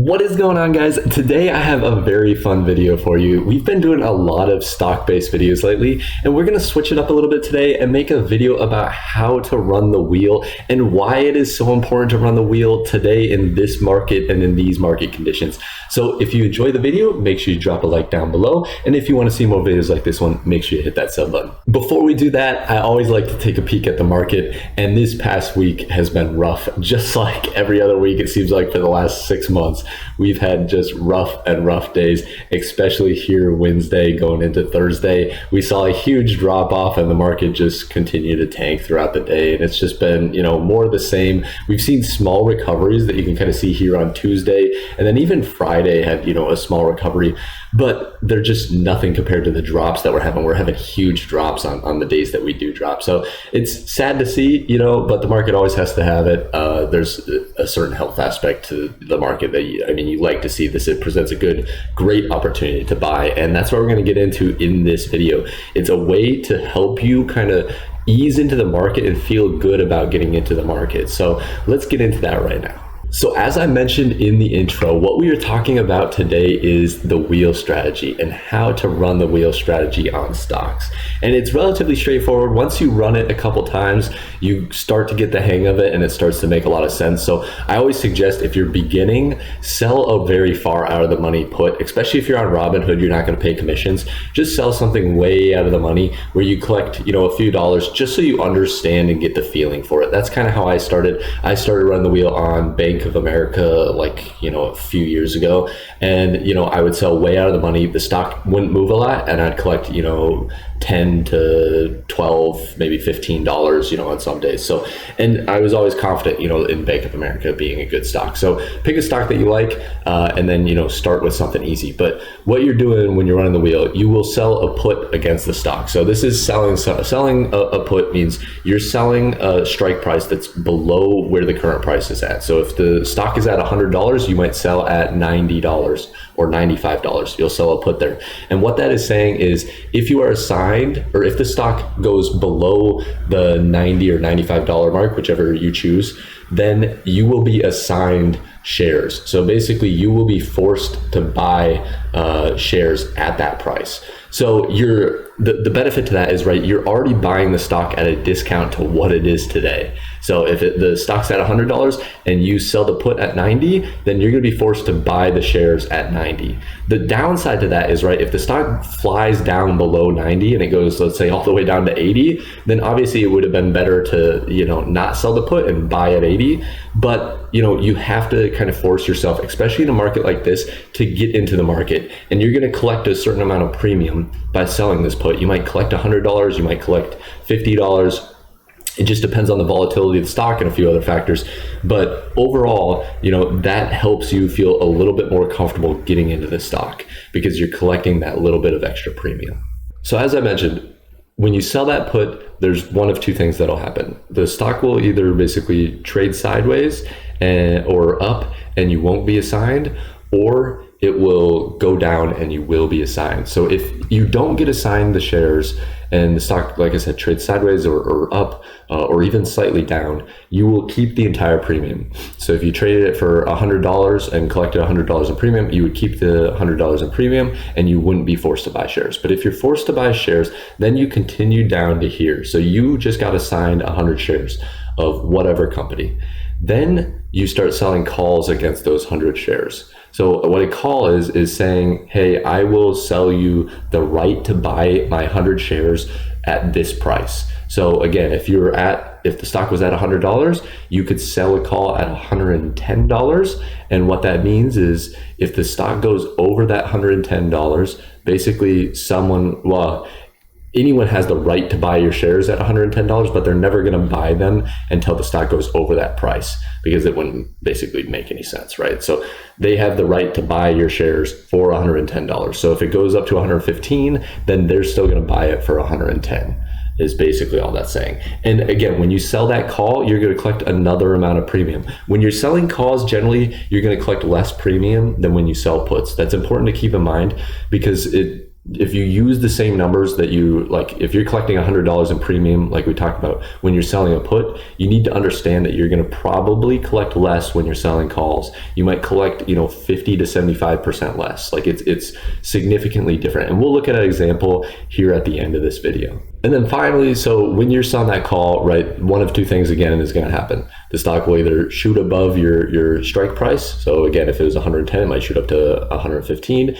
What is going on, guys? Today I have a very fun video for you. We've been doing a lot of stock-based videos lately, and we're going to switch it up a little bit today and make a video about how to run the wheel and why it is so important to run the wheel today in this market and in these market conditions. So if you enjoy the video, make sure you drop a like down below. And if you want to see more videos like this one, make sure you hit that sub button. Before we do that, I always like to take a peek at the market. And this past week has been rough, just like every other week, it seems like for the last 6 months. We've had just rough days, especially here Wednesday going into Thursday. We saw a huge drop off and the market just continued to tank throughout the day. And it's just been, more of the same. We've seen small recoveries that you can kind of see here on Tuesday. And then even Friday had, a small recovery, but they're just nothing compared to the drops that we're having. We're having huge drops on the days that we do drop. So it's sad to see, but the market always has to have it. There's a certain health aspect to the market that you like to see this. It presents a great opportunity to buy. And that's what we're going to get into in this video. It's a way to help you kind of ease into the market and feel good about getting into the market. So let's get into that right now. So as I mentioned in the intro, what we are talking about today is the wheel strategy and how to run the wheel strategy on stocks. And it's relatively straightforward. Once you run it a couple times, you start to get the hang of it and it starts to make a lot of sense. So I always suggest if you're beginning, sell a very far out of the money put, especially if you're on Robinhood, you're not going to pay commissions. Just sell something way out of the money where you collect, a few dollars just so you understand and get the feeling for it. That's kind of how I started. I started running the wheel on Bank of America a few years ago, and I would sell way out of the money. The stock wouldn't move a lot and I'd collect 10 to 12, maybe $15 on some days. So, and I was always confident in Bank of America being a good stock. So pick a stock that you like, and then start with something easy. But what you're doing when you're running the wheel, you will sell a put against the stock. So this is selling a put means you're selling a strike price that's below where the current price is at. So if the stock is at $100, you might sell at $90 or $95. You'll sell a put there. And what that is saying is if you are assigned, or if the stock goes below the $90 or $95 mark, whichever you choose, then you will be assigned shares. So basically you will be forced to buy shares at that price. So the benefit to that is, right, you're already buying the stock at a discount to what it is today. So if the stock's at $100 and you sell the put at 90, then you're going to be forced to buy the shares at 90. The downside to that is, right, if the stock flies down below 90 and it goes, let's say, all the way down to 80, then obviously it would have been better to, not sell the put and buy at 80. But, you have to kind of force yourself, especially in a market like this, to get into the market. And you're going to collect a certain amount of premium by selling this put. You might collect $100, you might collect $50. It just depends on the volatility of the stock and a few other factors. But overall, that helps you feel a little bit more comfortable getting into the stock because you're collecting that little bit of extra premium. So as I mentioned, when you sell that put, there's one of two things that'll happen. The stock will either basically trade sideways or up and you won't be assigned, or it will go down and you will be assigned. So if you don't get assigned the shares and the stock, like I said, trades sideways or up or even slightly down, you will keep the entire premium. So if you traded it for $100 and collected $100 in premium, you would keep the $100 in premium and you wouldn't be forced to buy shares. But if you're forced to buy shares, then you continue down to here. So you just got assigned 100 shares of whatever company. Then you start selling calls against those 100 shares. So what a call is saying, hey, I will sell you the right to buy my 100 shares at this price. So again, if the stock was at $100, you could sell a call at $110. And what that means is if the stock goes over that $110, basically anyone has the right to buy your shares at $110, but they're never going to buy them until the stock goes over that price because it wouldn't basically make any sense, right? So they have the right to buy your shares for $110. So if it goes up to 115, then they're still going to buy it for 110. Is basically all that's saying. And again, when you sell that call, you're going to collect another amount of premium. When you're selling calls, generally, you're going to collect less premium than when you sell puts. That's important to keep in mind because if you use the same numbers that you like, if you're collecting $100 in premium, like we talked about when you're selling a put, you need to understand that you're going to probably collect less when you're selling calls. You might collect, 50 to 75% less. Like it's significantly different. And we'll look at an example here at the end of this video. And then finally, so when you're selling that call, right, one of two things again is going to happen. The stock will either shoot above your strike price. So again, if it was 110, it might shoot up to 115.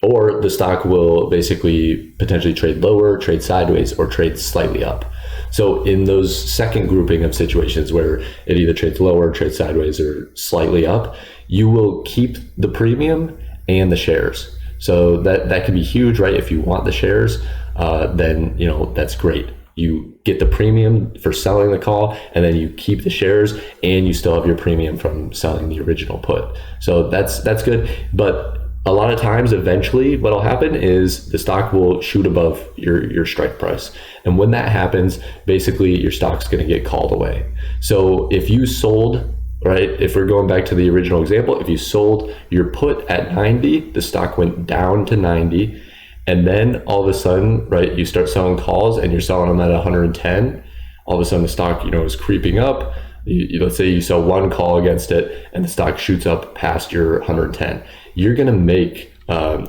Or the stock will basically potentially trade lower, trade sideways, or trade slightly up. So in those second grouping of situations where it either trades lower, trades sideways, or slightly up, you will keep the premium and the shares. So that can be huge, right? If you want the shares, then that's great. You get the premium for selling the call, and then you keep the shares, and you still have your premium from selling the original put. So that's good. But a lot of times, eventually, what'll happen is the stock will shoot above your strike price. And when that happens, basically your stock's going to get called away. So if you sold, right, if we're going back to the original example, if you sold your put at 90, the stock went down to 90, and then all of a sudden, right, you start selling calls and you're selling them at 110, all of a sudden the stock, is creeping up. Let's say you sell one call against it and the stock shoots up past your 110. You're going to make,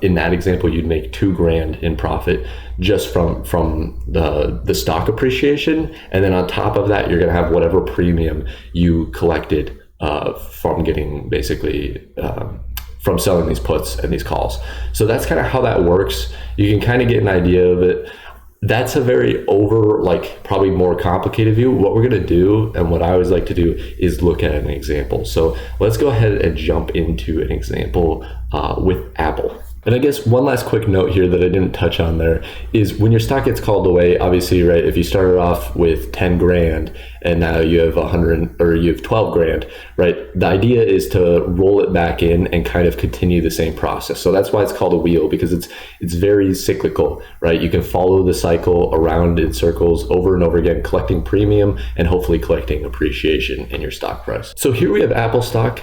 in that example, you'd make $2,000 in profit just from the stock appreciation. And then on top of that, you're going to have whatever premium you collected from getting basically from selling these puts and these calls. So that's kind of how that works. You can kind of get an idea of it. That's a very probably more complicated view. What we're going to do, and what I always like to do, is look at an example. So let's go ahead and jump into an example with Apple. And I guess one last quick note here that I didn't touch on there is when your stock gets called away, obviously, right, if you started off with 10 grand and now you have 100 or you have 12 grand, right, the idea is to roll it back in and kind of continue the same process. So that's why it's called a wheel, because it's very cyclical, right? You can follow the cycle around in circles over and over again, collecting premium and hopefully collecting appreciation in your stock price. So here we have Apple stock.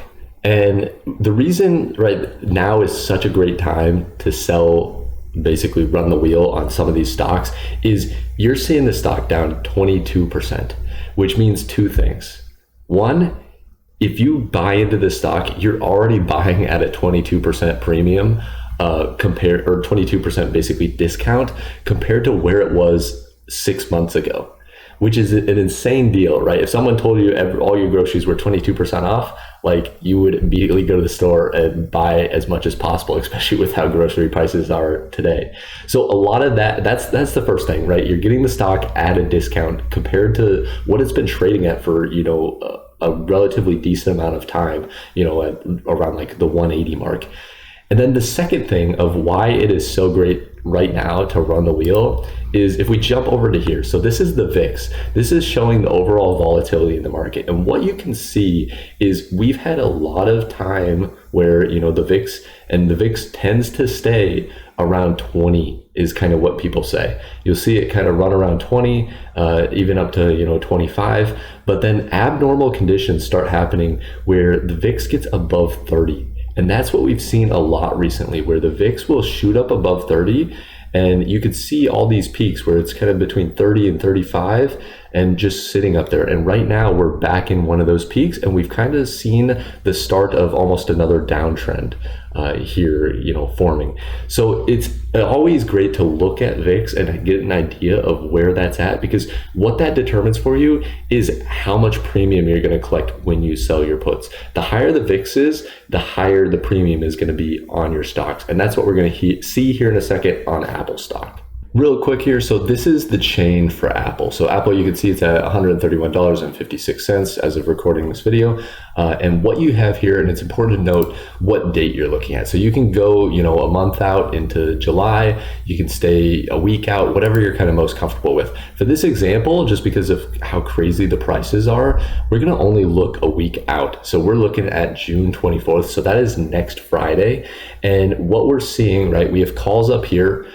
And the reason right now is such a great time to sell, basically run the wheel on some of these stocks, is you're seeing the stock down 22%, which means two things. One, if you buy into the stock, you're already buying at a 22% premium or 22% basically discount compared to where it was 6 months ago, which is an insane deal, right? If someone told you all your groceries were 22% off, like you would immediately go to the store and buy as much as possible, especially with how grocery prices are today. So a lot of that's the first thing, right? You're getting the stock at a discount compared to what it's been trading at for, a relatively decent amount of time, at around like the 180 mark. And then the second thing of why it is so great right now to run the wheel is if we jump over to here. So this is the VIX. This is showing the overall volatility in the market. And what you can see is we've had a lot of time where, the VIX tends to stay around 20 is kind of what people say. You'll see it kind of run around 20, even up to, 25. But then abnormal conditions start happening where the VIX gets above 30. And that's what we've seen a lot recently, where the VIX will shoot up above 30, and you could see all these peaks where it's kind of between 30 and 35 and just sitting up there. And right now we're back in one of those peaks, and we've kind of seen the start of almost another downtrend here, forming. So it's always great to look at VIX and get an idea of where that's at, because what that determines for you is how much premium you're going to collect when you sell your puts. The higher the VIX is, the higher the premium is going to be on your stocks. And that's what we're going to see here in a second on Apple stock. Real quick here, so this is the chain for Apple. So Apple, you can see it's at $131.56 as of recording this video. And what you have here, and it's important to note what date you're looking at. So you can go, a month out into July, you can stay a week out, whatever you're kind of most comfortable with. For this example, just because of how crazy the prices are, we're gonna only look a week out. So we're looking at June 24th. So that is next Friday. And what we're seeing, right, we have calls up here.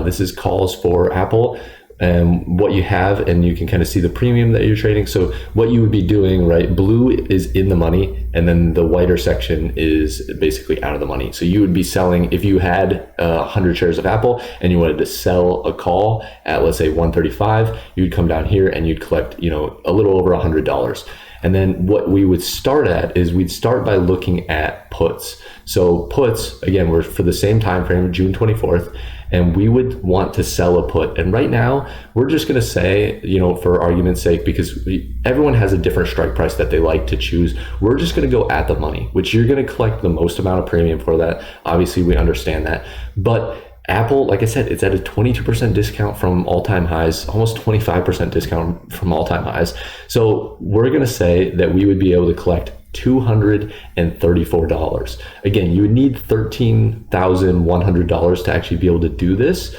This is calls for Apple. and what you have, and you can kind of see the premium that you're trading. So what you would be doing, right? Blue is in the money, and then the whiter section is basically out of the money. So you would be selling, if you had 100 shares of Apple and you wanted to sell a call at, let's say 135, you'd come down here and you'd collect, a little over $100. And then what we would start at is we'd start by looking at puts. So puts, again, we're for the same time frame, June 24th, and we would want to sell a put. And right now, we're just going to say, for argument's sake, because everyone has a different strike price that they like to choose, we're just going to go at the money, which you're going to collect the most amount of premium for that. Obviously, we understand that. But Apple, like I said, it's at a 22% discount from all-time highs, almost 25% discount from all-time highs. So we're going to say that we would be able to collect $234. Again, you would need $13,100 to actually be able to do this.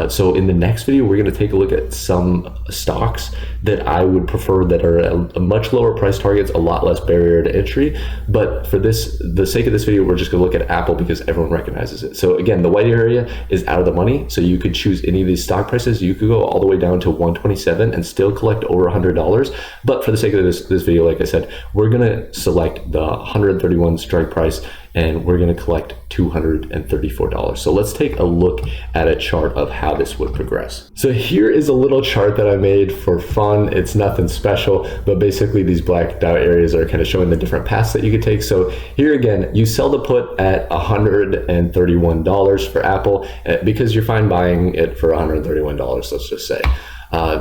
So in the next video, we're going to take a look at some stocks that I would prefer that are a much lower price targets, a lot less barrier to entry. But for the sake of this video, we're just going to look at Apple because everyone recognizes it. So again, the white area is out of the money. So you could choose any of these stock prices. You could go all the way down to 127 and still collect over $100. But for the sake of this video, like I said, we're going to select the 131 strike price, and we're going to collect $234. So let's take a look at a chart of how this would progress. So here is a little chart that I made for fun. It's nothing special, but basically these blacked out areas are kind of showing the different paths that you could take. So here again, you sell the put at $131 for Apple because you're fine buying it for $131, let's just say.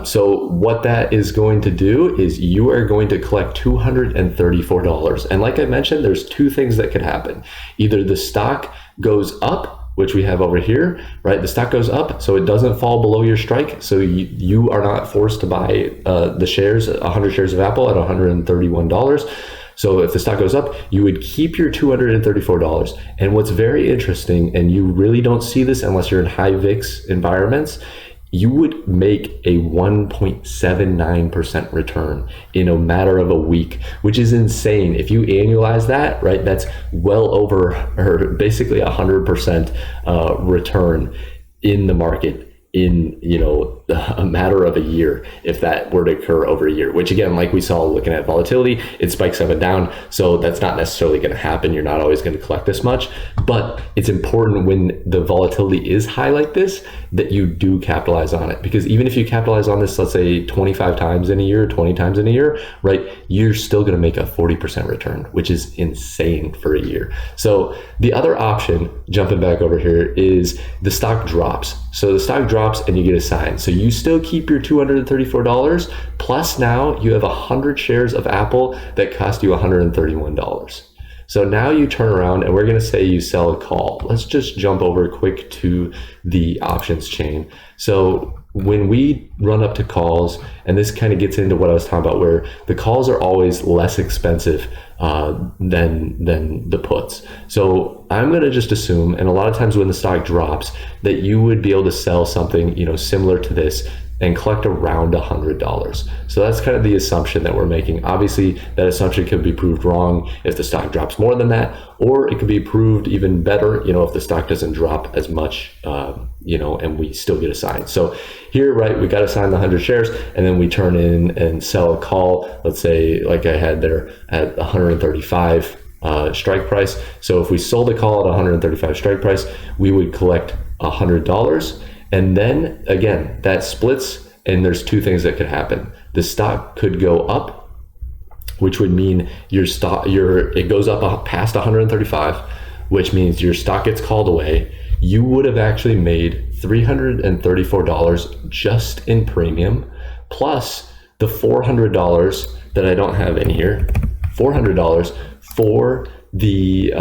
So what that is going to do is you are going to collect $234. And like I mentioned, there's two things that could happen. Either the stock goes up, which we have over here, right? The stock goes up, so it doesn't fall below your strike. So you are not forced to buy the shares, 100 shares of Apple at $131. So if the stock goes up, you would keep your $234. And what's very interesting, and you really don't see this unless you're in high VIX environments, you would make a 1.79% return in a matter of a week, which is insane. If you annualize that, right, that's well over, or basically 100% return in the market in a matter of a year, if that were to occur over a year, which again, like we saw looking at volatility, it spikes up and down, so that's not necessarily going to happen. You're not always going to collect this much, but it's important when the volatility is high like this that you do capitalize on it, because even if you capitalize on this, let's say 25 times in a year, 20 times in a year, right, you're still going to make a 40% return, which is insane for a year. So the other option, jumping back over here, is the stock drops. So the stock drops and you get assigned. So you still keep your $234, plus now you have 100 shares of Apple that cost you $131. So now you turn around and we're going to say you sell a call. Let's just jump over quick to the options chain. So when we run up to calls, and this kind of gets into what I was talking about, where the calls are always less expensive than the puts. So I'm going to just assume, and a lot of times when the stock drops, that you would be able to sell something, similar to this and collect around $100. So that's kind of the assumption that we're making. Obviously, that assumption could be proved wrong if the stock drops more than that, or it could be proved even better, if the stock doesn't drop as much, and we still get assigned. So here, right, we got assigned the 100 shares, and then we turn in and sell a call, let's say, like I had there, at 135 strike price. So if we sold a call at 135 strike price, we would collect $100. And then again, that splits, and there's two things that could happen. The stock could go up, which would mean it goes up past 135, which means your stock gets called away. You would have actually made $334 just in premium, plus the $400 that I don't have in here, $400 for the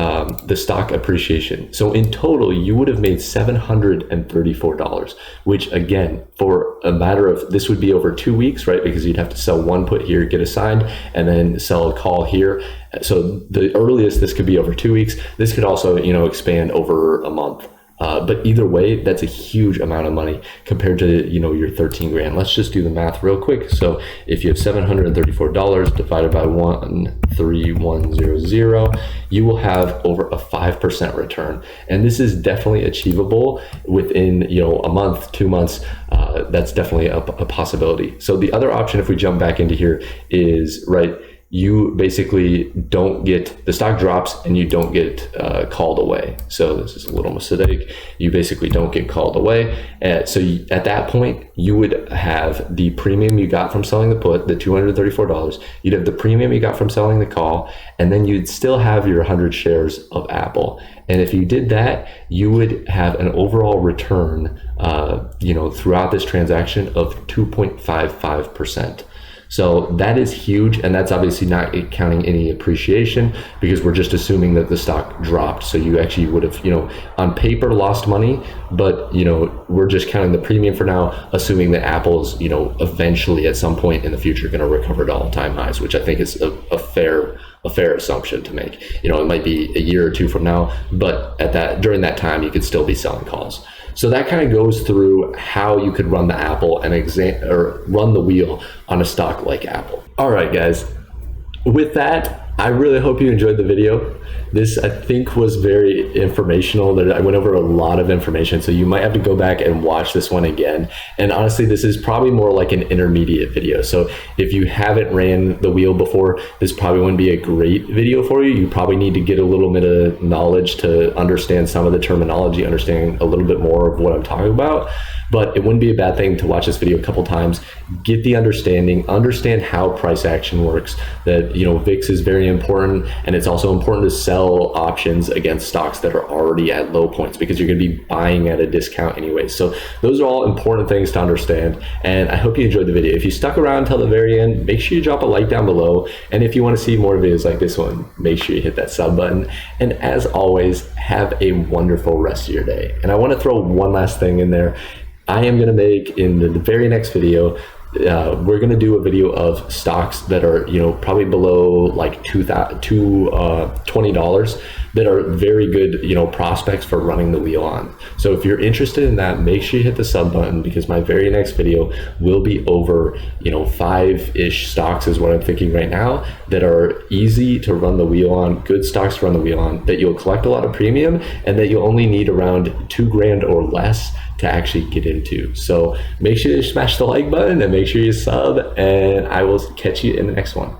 stock appreciation. So in total, you would have made $734, which again, for a matter of, this would be over 2 weeks, right? Because you'd have to sell one put here, get assigned, and then sell a call here. So the earliest this could be over 2 weeks. This could also, expand over a month. But either way, that's a huge amount of money compared to, your 13 grand. Let's just do the math real quick. So if you have $734 divided by 13100, you will have over a 5% return. And this is definitely achievable within, a month, 2 months. That's definitely a possibility. So the other option, if we jump back into here, is you basically don't get, the stock drops and you don't get called away. So this is a little mistake. You basically don't get called away. So at that point, you would have the premium you got from selling the put, the $234. You'd have the premium you got from selling the call, and then you'd still have your 100 shares of Apple. And if you did that, you would have an overall return, throughout this transaction of 2.55%. So that is huge, and that's obviously not counting any appreciation, because we're just assuming that the stock dropped. So you actually would have, on paper lost money, but we're just counting the premium for now, assuming that Apple's, eventually at some point in the future going to recover to all-time highs, which I think is a fair assumption to make. It might be a year or two from now, but during that time, you could still be selling calls. So that kind of goes through how you could run the Apple and run the wheel on a stock like Apple. All right, guys. With that, I really hope you enjoyed the video. This, I think, was very informational. I went over a lot of information, so you might have to go back and watch this one again. And honestly, this is probably more like an intermediate video. So if you haven't ran the wheel before, this probably wouldn't be a great video for you. You probably need to get a little bit of knowledge to understand some of the terminology, understand a little bit more of what I'm talking about. But it wouldn't be a bad thing to watch this video a couple times, get the understand how price action works, that, VIX is very important, and it's also important to sell options against stocks that are already at low points, because you're going to be buying at a discount anyway. So those are all important things to understand, and I hope you enjoyed the video. If you stuck around until the very end, make sure you drop a like down below, and if you want to see more videos like this one, make sure you hit that sub button. And as always, have a wonderful rest of your day. And I want to throw one last thing in there. I am going to make, in the very next video, we're going to do a video of stocks that are, probably below like $20 that are very good, prospects for running the wheel on. So if you're interested in that, make sure you hit the sub button, because my very next video will be over, 5-ish stocks is what I'm thinking right now, that are easy to run the wheel on, good stocks to run the wheel on, that you'll collect a lot of premium, and that you'll only need around 2 grand or less to actually get into. So make sure you smash the like button and make sure you sub, and I will catch you in the next one.